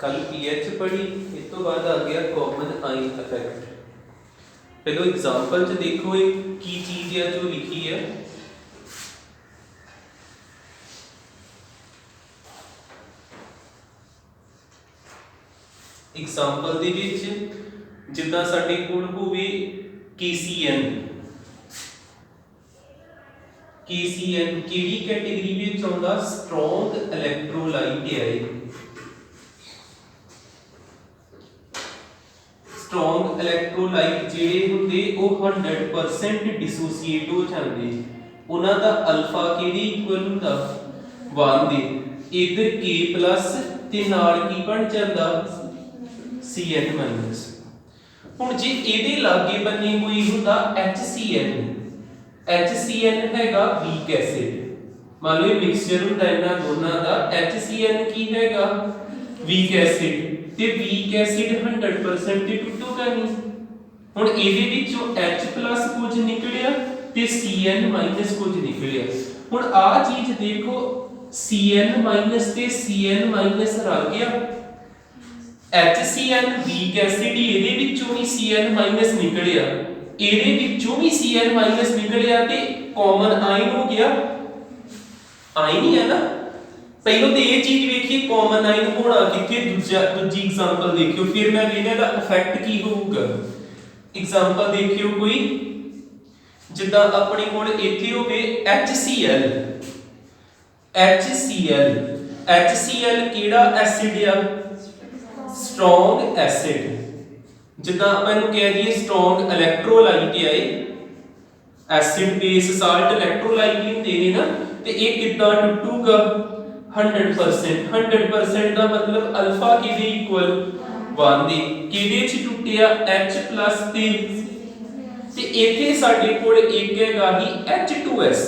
कल पीएच पढ़ी, इस तो बाद आ गया कॉमन आइन इफेक्ट। पहले एग्जाम्पल च देखो एक की चीज है जो लिखी है। एग्जाम्पल दे विच जिद्दां साडे कोल होवे KCN किहड़ी कैटेगरी विच आउंदा? स्ट्रॉन्ग इलैक्ट्रोलाइट है। स्ट्रॉन्ग इलैक्ट्रोलाइट जिहड़े हुंदे ओह 100% डिसोसीएट हो जांदे। उन्हां दा अल्फा किहड़े इक्वल हुंदा? 1 दे। इधर K+ ते नाल की बन जांदा? CN-। हुण जे इहदे लागे बन्ने कोई हुंदा HCN हैगा वीक एसिड। मान लो मिक्सचर हुंदा इन्हां दोनां दा, HCN की हैगा? Weak acid. ते वीक एसिड 100% ते टुटूगा नहीं। हुण इहदे विचों H+ कुछ निकलिया ते CN- कुछ निकलिया। हुण आ चीज देखो, CN- ते CN- रल गया। HCN वीक एसिड ही इहदे विचों भी CN- निकलिया, इहदे विचों भी CN- निकलिया ते कॉमन आइन हो गया। आइन ही है ना। पहले तो ये चीज देखिए कॉमन आइन होना किथे, दूजी एग्जांपल देखियो, फिर मैं कहना दा इफेक्ट की होगा। एग्जांपल देखियो कोई जिद्दां अपने कोल इथे होवे HCl केड़ा एसिड आ? Strong acid. जिद्दां आपां इहनूं कह दईए स्ट्रॉन्ग इलैक्ट्रोलाइट है, एसिड बेस साल्ट इलैक्ट्रोलाइट ही हुंदे ने ना, ते ये किद्दां टुटूगा? 100% का मतलब अल्फा किहदे इक्वल? 1 दे। किहदे च टुटिया? H+ ते इथे साडे कोल एक हैगा ही H2S,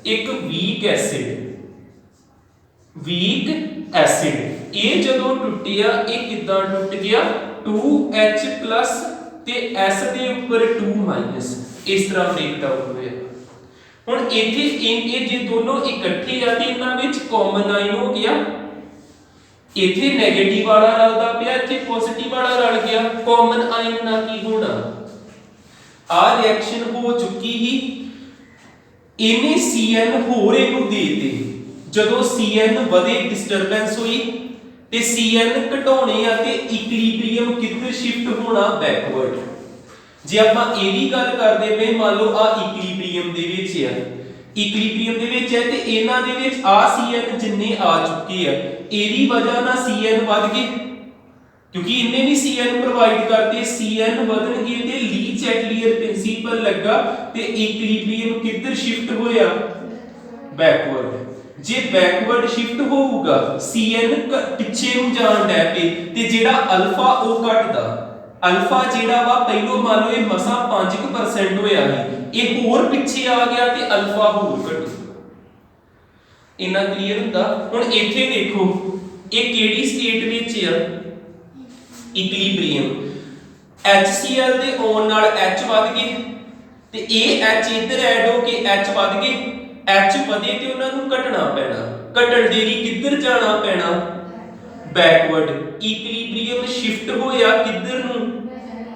एक वीक एसिड। ये जदों टुटिया ये किद्दां टुट गया? 2H+ ते S दे ऊपर 2-, इस तरह ब्रेकडाउन होया। हुण इथे ये जे दोनों इकट्ठे आ ते इन्हां विच कॉमन आइन हो गया। इथे नेगेटिव वाला रलदा पिया, इथे पॉजिटिव वाला रल गया। कॉमन आइन ना की होना? आ रिएक्शन हो चुकी ही, इन्हें CN होर इनू देते। जदों CN वधे डिस्टरबेंस हुई ते CN घटाउने आ ते इक्विलिब्रियम किधर शिफ्ट होना? बैकवर्ड। जे आपां एदी गल करदे पे, मान लो आ इक्विलिब्रियम दे विच है, इक्विलिब्रियम दे विच है ते इन्हां दे विच आ CN जिन्ने आ चुके आ, एदी वजह नाल CN वध गए क्योंकि इन्हें भी CN प्रोवाइड करते। CN वधणगे ते ली-चैटलियर प्रिंसिपल लगा ते इक्विलिब्रियम किधर शिफ्ट होया? बैकवर्ड। जे बैकवर्ड शिफ्ट होऊगा CN पिछे नूं जाण लग पे ते जेड़ा अल्फा ओ घटदा। अल्फा जेड़ा वा पहलो मान लो ये मसा 5% होया है, ये होर पिछे आ गया ते अल्फा होर घटू। इन्ना क्लियर हुंदा? हुण इथे देखो ये केड़ी स्टेट विच आ? इक्विलिब्रियम। HCl दे आउण नाल H वध गए ते ये H इधर ऐड हो के H वध गए। H वधे ते उन्हां नूं घटना पैना, घटण दे लई किधर जाना पैना? बैकवर्ड। इक्विलिब्रियम शिफ्ट होया किधर नूं?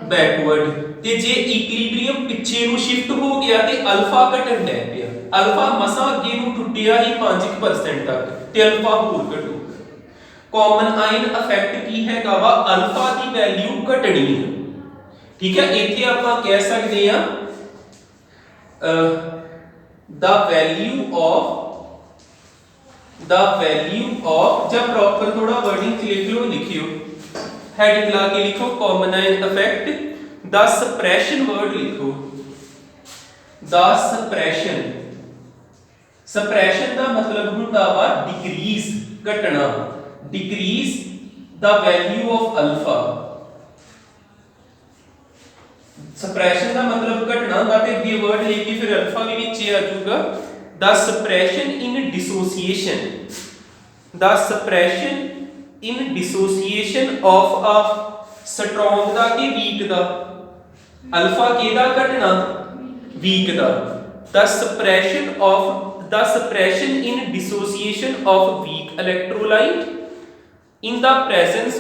बैकवर्ड। ते जे इक्विलिब्रियम पिछे नूं शिफ्ट हो गया ते अल्फा घटण लग पिया। अल्फा मसा अगे नूं टुटिया ही 5% तक ते अल्फा होर घटू। कॉमन आइन इफेक्ट की हैगा वा? अल्फा की वैल्यू घटनी है। ठीक है, इथे आपां कह सकते हैं द वैल्यू ऑफ जब प्रॉपर थोड़ा वर्डिंग लिख लो, लिखियो हेडिंग ला के लिखो कॉमन आइन इफेक्ट, द सप्रेशन वर्ड लिखो, द सप्रेशन का मतलब हुंदा वा डिक्रीज, घटना, decrease the value of alpha. Suppression का मतलब घटना होगा ते ये वर्ड लेके फिर अल्फा भी नीचे आ जाऊगा। The suppression in dissociation, the suppression in dissociation of a strong दा के वीक दा? अल्फा केदा घटना? वीक दा। The suppression in dissociation of weak electrolyte in the presence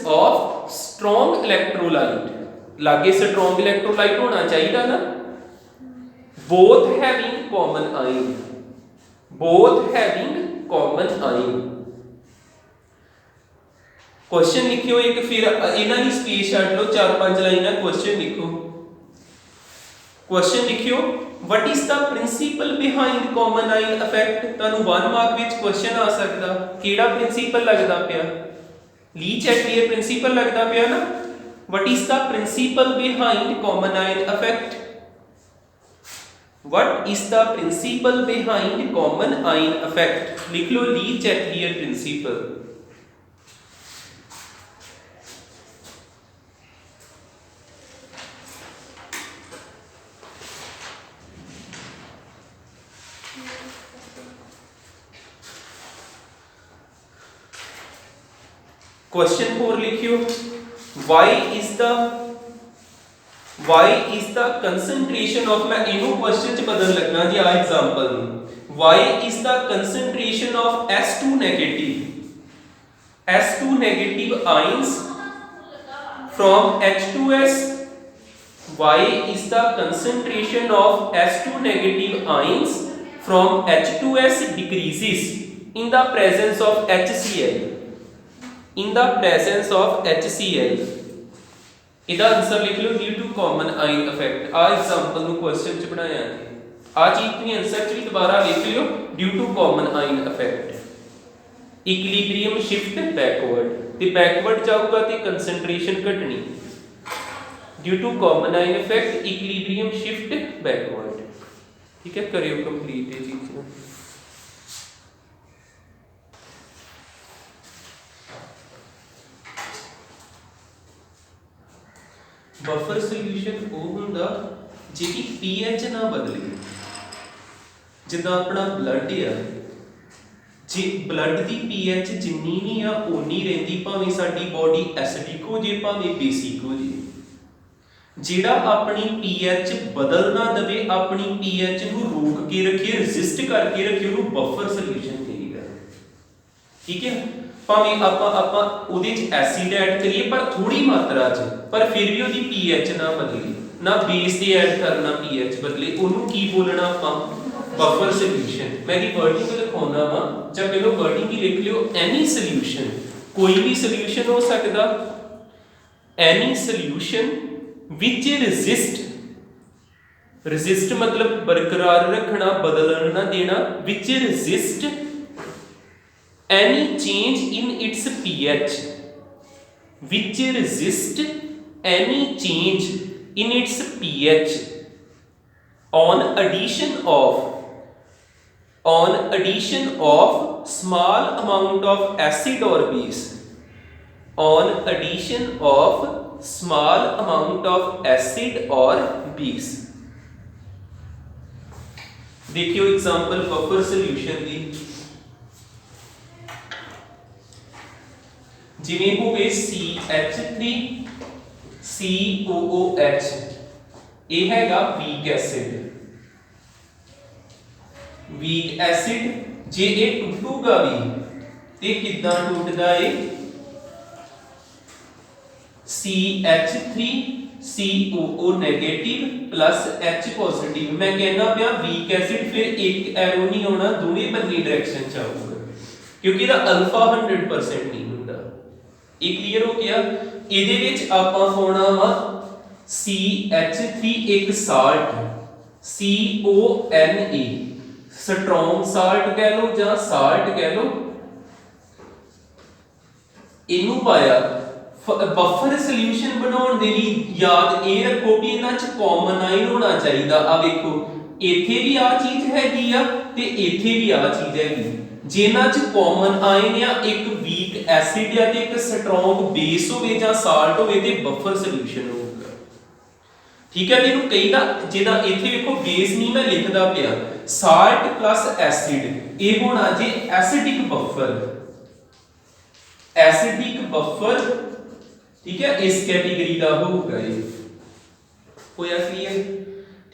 of strong electrolyte, लागे strong electrolyte होना चाहिए ना, both having common ion, question लिखियो एक, फिर इन्हां दी स्पेस छड्ड लो, 4-5 लाइनां क्वेश्चन लिखो। क्वेश्चन लिखियो what is the principle behind common ion effect. तुहानू 1 मार्क विच क्वेश्चन आ सकदा, केड़ा प्रिंसिपल लगदा पिया, ली चैटलियर प्रिंसिपल लगदा पिया ना। What is the principle behind common ion effect, what is the principle behind common ion effect, लिख लो ली चैटलियर प्रिंसिपल। क्वेश्चन 4 लिखियो why is the concentration of, मैं इनो क्वेश्चन च बदल लगना जी आ एग्जांपल में। why is the concentration of S2 negative ions from H2S, why is the concentration of S2 negative ions from H2S decreases in the presence of HCl, in the presence of HCl। इहदा answer लिख लो due to common ion effect. आ example नु question च बनाया है, आ चीज तुम आंसर च भी दोबारा लिख लियो due to common ion effect. Equilibrium shift backward, ते बैकवर्ड जाऊगा ते कंसंट्रेशन घटनी, due to common ion effect equilibrium shift backward. ठीक है, करियो कंप्लीट ये चीज। बफर सोल्यूशन वो हुंदा जिहदी पीएच ना बदले, जिद्दां अपना ब्लड है, जे ब्लड की पीएच जिन्नी भी आ उन्नी रहिंदी, भावें साडी बॉडी एसिडिक हो जे भावें बेसिक हो जे। जिहड़ा अपनी पीएच बदल ना दवे, अपनी पीएच नूं रोक के रखे, रेजिस्ट करके रखे, उहनूं बफर सोल्यूशन कहीदा। ठीक है, भावें आपां उहदे च एसिड ऐड करिए पर थोड़ी मात्रा च, पर फिर भी उहदी पीएच ना बदले, ना बेस ते ऐड करना पीएच बदले, उहनूं की बोलना आपां बफर सोल्यूशन। मैं दी वर्डिंग लिखाउंदा वां, जब पहलो वर्डिंग ही लिख लियो, एनी सोल्यूशन, कोई भी सोल्यूशन हो सकदा, एनी सोल्यूशन विच रेजिस्ट मतलब बरकरार रखना, बदलन ना देना, विच resist any change in its pH, which resist any change in its pH on addition of small amount of acid or base, on addition of small amount of acid or base। देखियो example buffer solution दी, जिवें हो गए CH3 COOH, ये हैगा weak acid, जे ये टूटूगा भी ते किदां टूटदा है, CH3 COO negative plus H positive. मैं कहना पिया वीक एसिड फिर एक एरो नहीं होना, दोवें बन्नी डायरेक्शन च आऊगा, क्योंकि इहदा अल्फा 100% नहीं हुंदा। ये क्लियर हो गया। इहदे विच आपां होना वा CH3 एक साल्ट, CONA स्ट्रॉन्ग साल्ट कह लो या साल्ट कह लो, इनू पाया बफर सोल्यूशन बनाउण दे लई। याद ये रखो कि इन्हां च कॉमन आयन होना चाहिए। आ देखो इत्थे भी आ चीज हैगी आ ते इत्थे भी आ चीज हैगी, जिन्हां च कॉमन आयन या एक वीक एसिड या ते एक स्ट्रॉन्ग बेस होवे या साल्ट होवे ते बफर सोल्यूशन होगा। ठीक है, तेनू कईदा जिदा इत्थे देखो बेस नहीं मैं लिखदा पिया, साल्ट प्लस एसिड, ये होना जी एसिडिक बफर। ठीक है, इस कैटेगरी का होगा ये, होया क्लियर।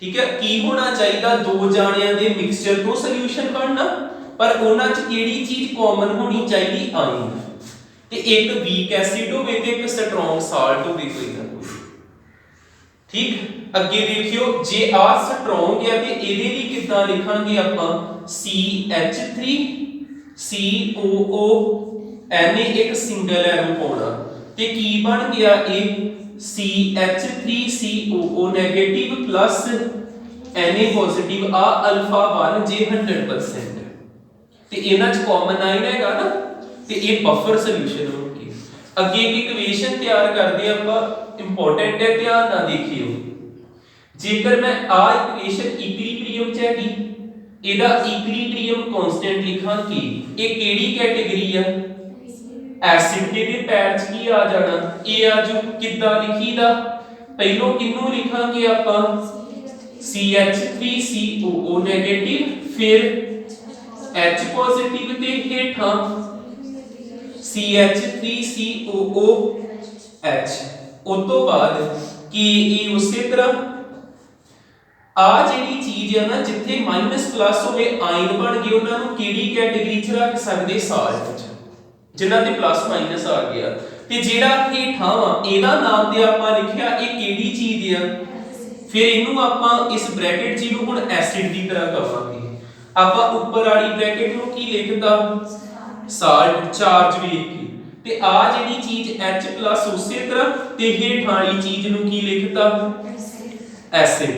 ठीक है, की होना चाहिए, दो जाणियां दे मिक्सचर तो सोल्यूशन बनना, पर उन्हां च किहड़ी चीज कॉमन होनी चाहिए आयन ते एक वीक एसिड होवे ते एक स्ट्रॉन्ग साल्ट होवे कोई ना कोई ठीक अगे देखियो जे आ स्ट्रॉन्ग है ते इहदे लिए किदां लिखांगे आपां CH3 COO Na एक सिंगल एरो पाउणा ते की बन गया ए CH3COO negative plus Na positive आ अल्फा 1 जे 100% ते इन्हां च कॉमन आयन हैगा ना ते ये बफर सॉल्यूशन होगी अगे एक इक्वेशन तैयार करदे आपां इंपॉर्टेंट है ध्यान ना देखियो जेकर मैं आ इक्वेशन इक्विलिब्रियम च हैगी एदा इक्विलिब्रियम कांस्टेंट लिखां कि ये केड़ी कैटेगरी है एसिड दे पैर च की आ जाना ए आ जो किदां लिखीदा पहलों किन्नू लिखांगे आपां CH3COO नेगेटिव फिर H पॉजिटिव ते हेठां CH3COOH उस तो बाद कि ये उसी तरह आ जेडी चीज है ना जिथे माइनस प्लस होवे आयन बन गए उन्हां नूं केड़ी कैटेगरी च रख सकदे साल्ट च जिन्हां ते प्लस माइनस आ गया ते जेड़ा हेठां वा एदा नाम ते आपां लिखिआ ये केड़ी चीज है फिर इनू आपां इस ब्रैकेट जी नूं हुण एसिड दी तरह कवांगे आपां ऊपर वाली ब्रैकेट नूं की लिखदा साल्ट चार्ज वेख के ते आ जेडी चीज H+ उसी तरह ते हेठां वाली चीज नूं की लिखदा एसिड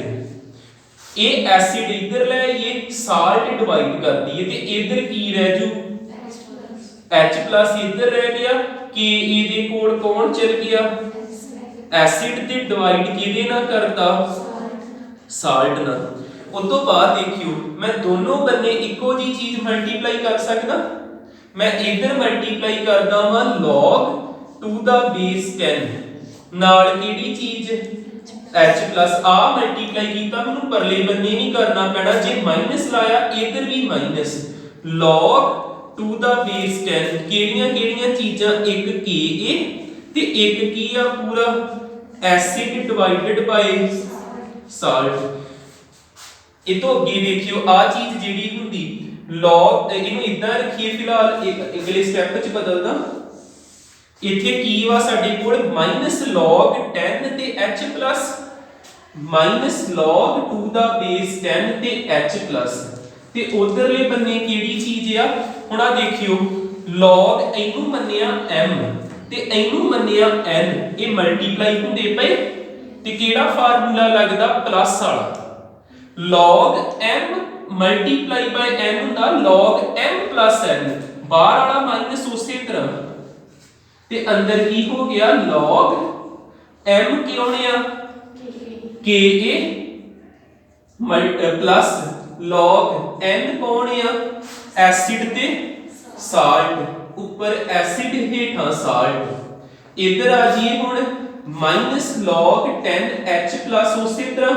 ये एसिड इधर ले ये साल्ट डिवाइड कर दी है ते इधर की रह जू H+ इधर रह गया कि इहदे कोल कौन चल गया एसिड ते डिवाइड किदे ना करता साल्ट ना उस तो बाद देखियो मैं दोनों बन्ने इको जी चीज मल्टीप्लाई कर सकदा मैं इधर मल्टीप्लाई करदा हां log 2 दा बेस 10 नाल केड़ी चीज H+ आ मल्टीप्लाई कीता मैनू परले बन्ने नहीं करना पैना जे माइनस लाया इधर भी माइनस log 2 दा बेस 10 केड़ियां चीजां एक Ka ते एक की आ पूरा एसिड डिवाइडेड बाय साल्ट ये तो अगे देखियो आ चीज जेडी हुंदी log इनु इदां रखिए फिलहाल एक अगले स्टेप च बदलदा इथे की वा साडे कोल -log 10 ते H+ -log 2 दा बेस 10 ते H+ ते उधरले बन्ने केड़ी चीज आ हुण आ देखियो log इनु मन्निया m ते इनु मन्निया n ये मल्टीप्लाई हुंदे पे ते केड़ा फार्मूला लगदा प्लस वाला log m multiply by n हुंदा log m + n बाहर वाला माइनस उसी तरह ते अंदर की हो गया log m क्यों ने आ Ka प्लस log n कौन आ एसिड ते साल्ट ऊपर एसिड हेठां साल्ट इधर आ जी हुण -log 10 H+ उसी तरह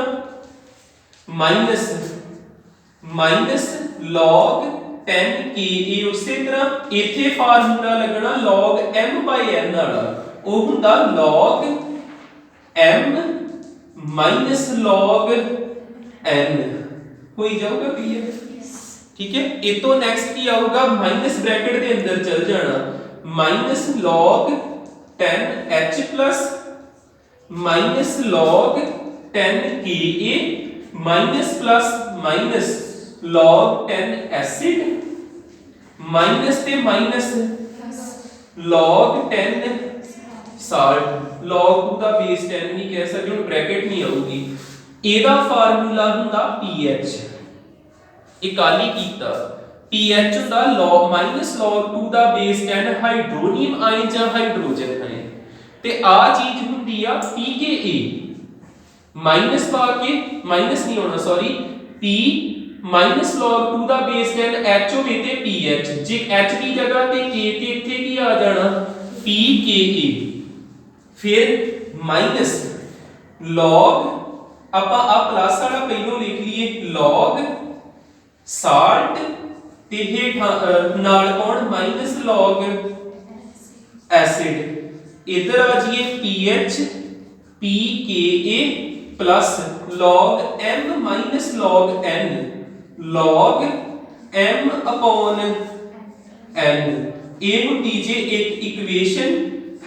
-log 10 Ka उसी तरह इथे फार्मूला लगना log m by n वाला वो हुंदा log m -log n होई जाऊगा क्लियर ठीक है ये तो नेक्स्ट की आऊगा माइनस ब्रैकेट के अंदर चल जाना -log 10 H+ -log 10 Ka minus plus minus log 10 acid minus ते माइनस log 10 साल्ट log 2 दा बेस 10 नहीं कह सकते हुन ब्रैकेट नहीं आऊगी एदा फार्मूला हुंदा pH इकाली कीता pH हुंदा log -log 2 दा बेस 10 हाइड्रोनियम आयन या हाइड्रोजन आयन ते आ चीज हुंदी आ pKa माइनस पा के माइनस नहीं होना सॉरी p -log 2 दा बेस 10 H होवे ते pH जे H की जगह ते K ते इथे की आ जाना pKa फिर माइनस log ਆਪਾਂ ਆ ਪਲੱਸ ਵਾਲਾ ਪਹਿਲੋਂ ਲਿਖ ਲਈਏ log ਸਾਲਟ ਤੇ ਹੇਠਾਂ ਨਾਲ ਕੌਣ -log ਐਸਿਡ ਇਧਰ ਆ ਜੀਏ pH pKa plus log m minus log n log m upon n ਇਹਨੂੰ ਤੀਜੇ ਇੱਕ ਇਕੁਏਸ਼ਨ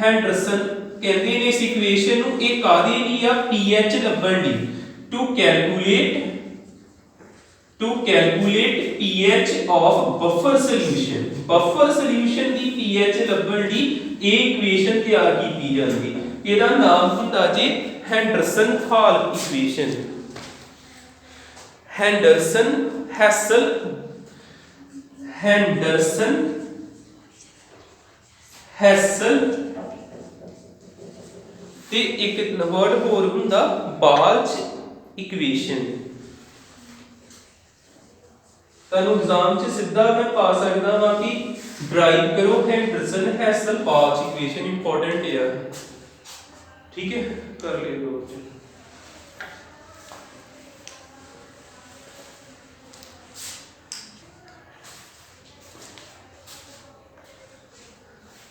ਹੈਂਡਰਸਨ ਕਹਿੰਦੇ ਨੇ। ਇਸ ਇਕੁਏਸ਼ਨ ਨੂੰ ਇਹ ਕਾਦੇ ਲਈ ਆ pH ਲੱਭਣ ਲਈ to calculate pH of buffer solution. Buffer solution ਦੀ pH ਲੱਭਣ ਲਈ ਇਹ ਇਕੁਏਸ਼ਨ ਤਿਆਰ ਕੀਤੀ ਜਾਂਦੀ। ਇਹਦਾ ਨਾਮ ਹੁੰਦਾ ਜੀ ਹੈਂਡਰਸਨ ਹਾਲ ਇਕੁਏਸ਼ਨ। ਹੈਸਲ ਤੇ ਇੱਕ ਵਰਡ ਹੋਰ ਹੁੰਦਾ ਬਾਲਚ ਇਕੁਏਸ਼ਨ। ਤੁਹਾਨੂੰ ਐਗਜ਼ਾਮ 'ਚ ਸਿੱਧਾ ਮੈਂ ਪਾ ਸਕਦਾ ਵਾਂ ਕਿ ਡਰਾਈਵ ਕਰੋ ਹੈਂਡਰਸਨ ਹੈਸਲ ਬਾਲਚ ਇਕੁਏਸ਼ਨ ਇੰਪੋਰਟੈਂਟ ਹੈ। ठीक है कर ले दो।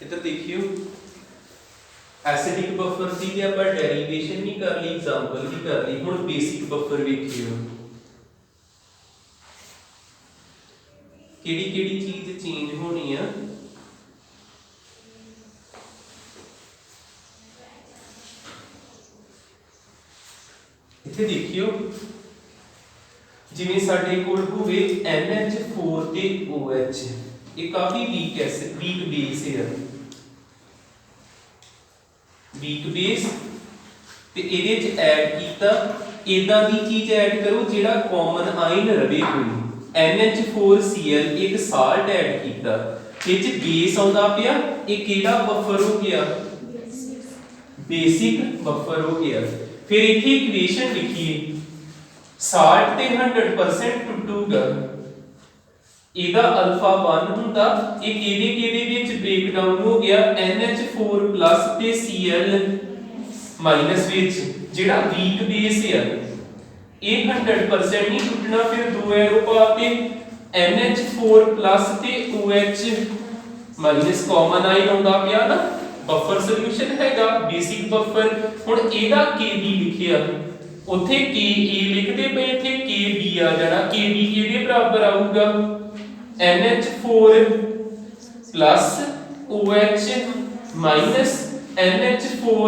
इधर देखियो एसिडिक बफर सी ते ਆਪਾਂ डेरिवेशन नहीं कर ली एग्जांपल भी कर ली। ਹੁਣ बेसिक बफर ਵੇਖਿਓ ਕਿਹੜੀ ਕਿਹੜੀ ਚੀਜ਼ ਚੇਂਜ ਹੋਣੀ ਆ। इथे देखियो जिवें साडे कोल होवे NH4 ते OH ये काफी वीक बेस है। वीक बेस ते इहदे च ऐड कीता इदां दी चीज ऐड करो जेड़ा कॉमन आयन रवे कोई। NH4Cl एक साल्ट ऐड कीता इह च बेस आउंदा पिया। ये केड़ा बफर हो गया बेसिक बफर हो गया। फिर इथे इक्वेशन लिखिए साल्ट ते 100% टुटूगा। ਇਹਦਾ ਅਲਫਾ 1 ਹੁੰਦਾ ਇਹ ਕਿਹਦੇ ਵਿੱਚ ਬ੍ਰੇਕ ਡਾਊਨ ਹੋ ਗਿਆ NH4+ ਤੇ Cl- ਵਿੱਚ ਜਿਹੜਾ ਵੀਕ ਬੇਸ ਆ ਇਹ 100% ਨਹੀਂ ਟੁੱਟਣਾ। ਫਿਰ ਦੋ ਐਰੋ ਪਾਤੇ NH4+ ਤੇ OH- ਕਾਮਨ ਆਇਨ ਆਉਂਦਾ ਪਿਆ ਨਾ। ਬਫਰ ਸੋਲੂਸ਼ਨ ਹੈਗਾ ਬੇਸਿਕ ਬਫਰ। ਹੁਣ ਇਹਦਾ Kb ਲਿਖਿਆ ਉੱਥੇ Ka ਲਿਖਦੇ ਪਏ ਇੱਥੇ Kb ਆ ਜਾਣਾ। Kb ਕਿਹਦੇ ਬਰਾਬਰ ਆਊਗਾ NH4+ OH NH4OH।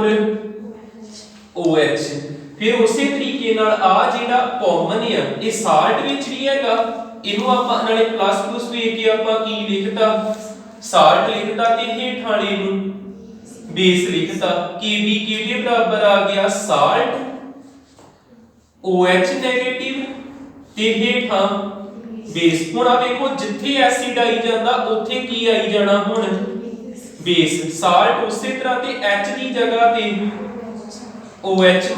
फिर उसी तरीके नाल आ जेड़ा कॉमन है ये साल्ट विच भी हैगा। इहनू आपां नाले प्लस प्लस वेख के आपां की लिखता साल्ट लिखता ते हेठ वाले नू बेस लिखता। Kb किहदे बराबर आ गया साल्ट OH नेगेटिव ते हेठां बेस। हुण आ देखो जिथे एसिड आई जांदा उत्थे की आई जाना हुण बेस। साल्ट उसी तरह ते H दी जगह ते OH-।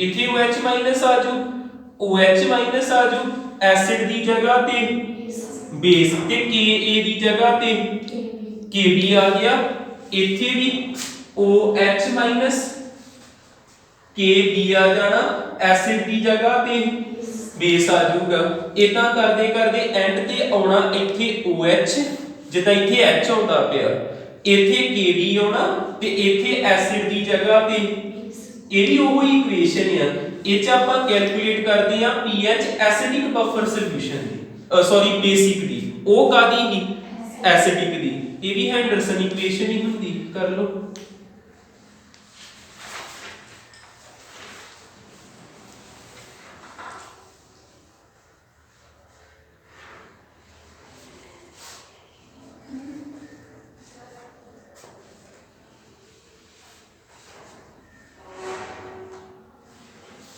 इथे OH- आजू OH- आजू एसिड दी जगह ते बेस ते Ka दी जगह ते Kb आ गया। इथे भी OH- Kb आ जाना एसिड दी जगह ते बेस आ जाऊगा। इदां करदे करदे एंड ते आउणा इथे OH जिद्दां इथे H आउंदा पिया इथे Kb आउणा ते इथे एसिड दी जगह ते ये भी वही इक्वेशन है। इह च आपां कैलकुलेट करदे आ pH एसिडिक बफर सॉल्यूशन दी सॉरी बेसिक दी। ओ कादी ही एसिडिक दी। ये भी हैंडरसन इक्वेशन ही हुंदी कर लो।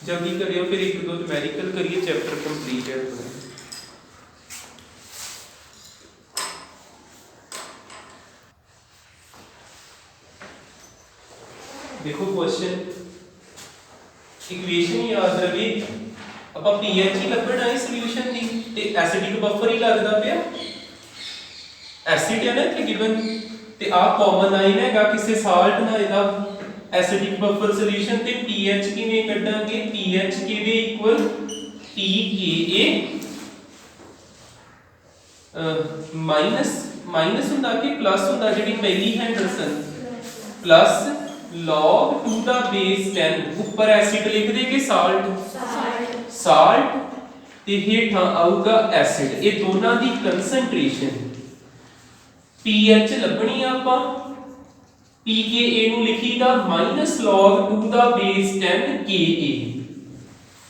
जल्दी करियो फिर एक दो न्यूमेरिकल करिए चैप्टर कंप्लीट है अपना। देखो क्वेश्चन इक्वेशन याद रहे ਆਪਾਂ pH ਹੀ ਲੱਭਣਾ ਹੈ ਸੋਲੂਸ਼ਨ ਦੀ ਤੇ ਐਸਿਡਿਕ ਬਫਰ ਹੀ ਲੱਗਦਾ ਪਿਆ। ਐਸਿਡ ਹੈ ਨਾ ਇੱਥੇ ਗਿਵਨ ਤੇ ਆ ਕਾਮਨ ਆਇਨ ਹੈਗਾ ਕਿਸੇ ਸਾਲਟ ਨਾਲ ਇਹਦਾ एसिडिक बफर सॉल्यूशन ते pH किवें कड्डांगे pH किवें इक्वल pKa माइनस हुंदा कि प्लस हुंदा जेडी पहली हैंडरसन प्लस log 2 दा बेस 10 ऊपर एसिड लिख दे के साल्ट ਤੇ ਹੇਠਾਂ ਆਊਗਾ ਐਸਿਡ। ਇਹ ਦੋਨਾਂ ਦੀ ਕੰਸੈਂਟ੍ਰੇਸ਼ਨ pH ਲੱਭਣੀ ਆ ਆਪਾਂ। pKa ਨੂੰ ਲਿਖੀਦਾ -log 2 ਦਾ ਬੇਸ 10 Ka।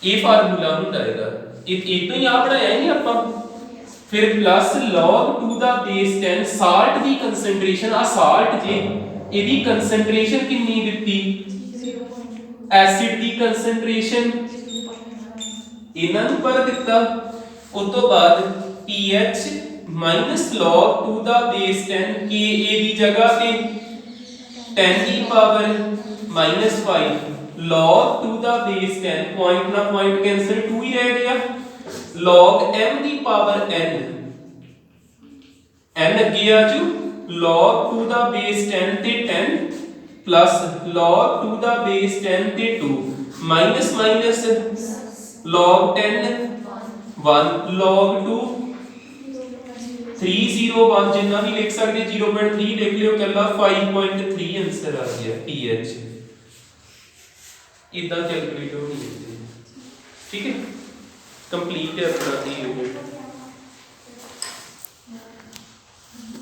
ਇਹ ਫਾਰਮੂਲਾ ਹੁੰਦਾ ਇਹਦਾ। ਇਹ ਤੋਂ ਹੀ ਆ ਬਣਾਇਆ ਨਹੀਂ ਆਪਾਂ। ਫਿਰ ਪਲੱਸ log 2 ਦਾ ਬੇਸ 10 ਸਾਲਟ ਦੀ ਕੰਸੈਂਟ੍ਰੇਸ਼ਨ ਆ ਸਾਲਟ ਜੇ ਇਹਦੀ ਕੰਸੈਂਟ੍ਰੇਸ਼ਨ ਕਿੰਨੀ ਦਿੱਤੀ, ਐਸਿਡ ਦੀ ਕੰਸੈਂਟ੍ਰੇਸ਼ਨ ਇਹਨਾਂ ਨੂੰ ਪਰ ਦਿੱਤਾ। ਉਸ ਤੋਂ ਬਾਅਦ pH log 2 ਦਾ ਬੇਸ 10 Ka ਦੀ ਜਗ੍ਹਾ ਤੇ 10 ਦੀ ਪਾਵਰ -5 log 2 ਦਾ ਬੇਸ 10 ਪੁਆਇੰਟ ਨਾਲ ਪੁਆਇੰਟ ਕੈਂਸਲ 2 ਹੀ ਰਹਿ ਗਿਆ log m ਦੀ ਪਾਵਰ n ਅੱਗੇ ਆ ਜੂ log 2 ਦਾ ਬੇਸ 10 ਤੇ 10 ਪਲੱਸ log 2 ਦਾ ਬੇਸ 10 ਤੇ 2 ਮਾਈਨਸ log 10 1 log 2 301 ਜਿੰਨਾ ਵੀ ਲਿਖ ਸਕਦੇ 0.3 ਲਿਖ ਲਿਓ ਕੱਲਾ 5.3 ਆਨਸਰ ਆ ਗਿਆ pH। ਇਦਾਂ ਕੈਲਕੂਲੇਟ ਹੋਣੀ ਹੈ। ਠੀਕ ਹੈ, ਕੰਪਲੀਟ ਹੈ ਆਪਣਾ ਦੀ ਯੂਨਿਟ।